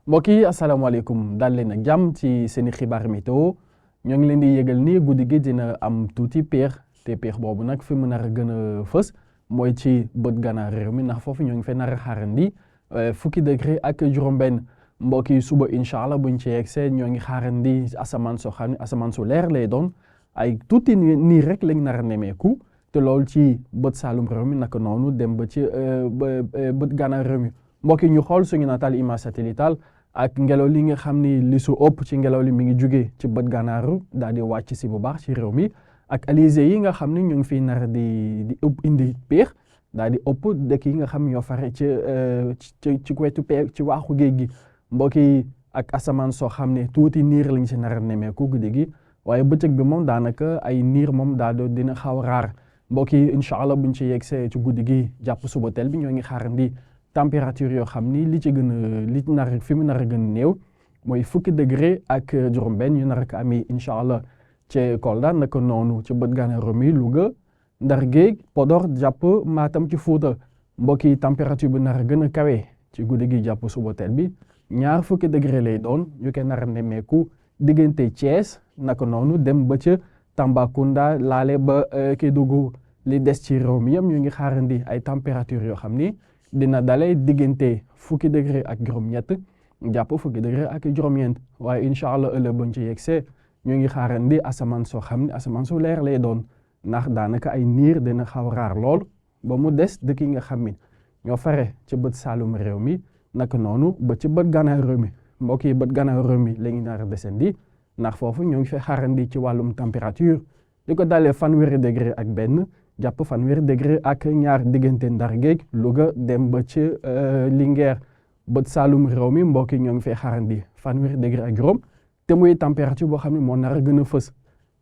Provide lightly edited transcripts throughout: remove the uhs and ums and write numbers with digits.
mbokk yi asalaamaaleykum daal leen ak jàmm ci seeni xibaar météo ñoo ngi leen di yëgal ni guddi gi dina am tuuti péex te péex boobu nag fi mu nar a gën a fës mooy ci bët gànnaar réew mi ndax foofu ñoo ngi fay nar a xaarandi fukki degré ak juróom-benn mbokk yi suba incha allah buñ ci yegsee ñoo ngi xaarandi asamaan soo xam ne asamaan su leer lay doon ay tuuti nii rek lañ nar a nemeeku te loolu ci bët saalum réew mi naka noonu dem ba ci bët gànnaar réew mi mbokk yi ñu xool suñu nataal image satellitale ak ngelaw li nga xam ni li su ëpp ci ngelaw li mi ngi jugee ci bët gànnaaru daal di wàcc si bu baax ci réew mi ak alizé yi nga xam ni ñu ngi fiy nar di ëpp indi péex daal di ëpp dëkk yi nga xam ñoo fare ci wetu péex ci waaxu géej gi mbokk yi ak asamaan soo xam ne tuuti niir lañ si nar a nemeeku guddi gi waaye bëccëg bi moom daanaka ay niir moom daal dina xaw a raar mbokk yi incha allah buñ ci yegsee ci guddi gi jàpp suba teel bi ñoo ngi xaarandi température yoo xam ni li ci gën a li nar fi mu nar a gën a néew mooy fukki degré ak juróom-benn yu nar a ko amee incha allah ci Kolda naka noonu ci bët gànnaaru mi Louga Ndar Géej Podor jàpp Matam ci Fuuta mbokk yi température bi nar a gën a kawe ci guddi gi jàpp suba teel bi ñaar fukki degré lay doon yu koy nar a nemmeeku diggante Thiès naka noonu dem ba ca Tambacounda laale ba Kédougou li des ci réew mi yëpp ñu ngi xaarandi ay température yoo xam ni dina dalee diggante fukki degré ak juróom-ñett jàpp fukki degré ak juróom-ñeent waaye incha allah ëllëg buñ ci yegsee ñu ngi xaarandi asamaan soo xam ne asamaan su leer lay doon ndax daanaka ay niir dina xaw raar lool ba mu des dëkk yi nga xam ni ñoo fare ci bët saalum réew mi naka noonu ba ci bët gànnaar réew mi mbokk yi bët gànnaar réew mi la ñu nar a descendi ndax foofu ñoo ngi fay xaarandi ci wàllum température di ko dalee fanweeri degré ak benn jàpp fanweeri degré ak ñaar diggante Ndar Géej Louga dem ba ci Linguère bët saalum réew mi mbokk yi ñoo ngi fay xaarandi fanweeri degré ak juróom te muy température boo xam ne moo nar a gën a fës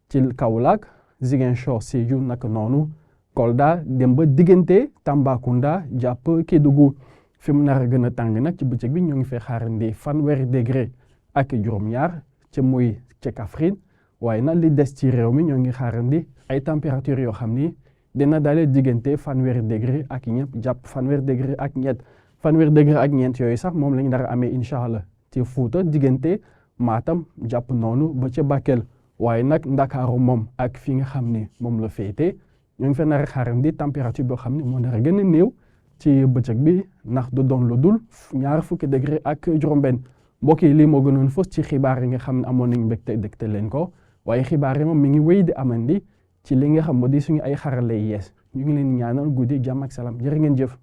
ci Kaolack Ziguinchor Sédhiou naka noonu Kolda dem ba diggante Tambacounda jàpp Kédougou fi mu nar a gën a tàng nag ci bëccëg bi ñoo ngi fay xaarandi fanweeri degré ak juróom-ñaar ci muy ci Kaffrine waaye nag li des ci réew mi ñoo ngi xaarandi ay température yoo xam ni dina dalee diggante fanweeri degré ak ñett jàpp fanweeri degré ak ñett fanweeri degré ak ñeent yooyu sax moom lañu dara amee incha allah ci Fuuta diggante Matam jàpp noonu ba ca Bakel waaye nag Ndakaaru moom ak fi nga xam ni moom la féete ñoo ngi fa nar a xaarandi température boo xam ne moo nar a gën a néew ci bëccëg bi ndax du doon lu dul ñaar fukki degré ak juróom-benn mbokk yi lii moo gënoon fës ci xibaar yi nga xam ne amoon nañu mbégte dégte leen ko waaye xibaar yi moom mi ngi wéy di amandi ci li nga xam moo di suñu ay xarale yees ñu ngi leen ñaanal guddi jàmm ak salaam jërë ngeen jëf.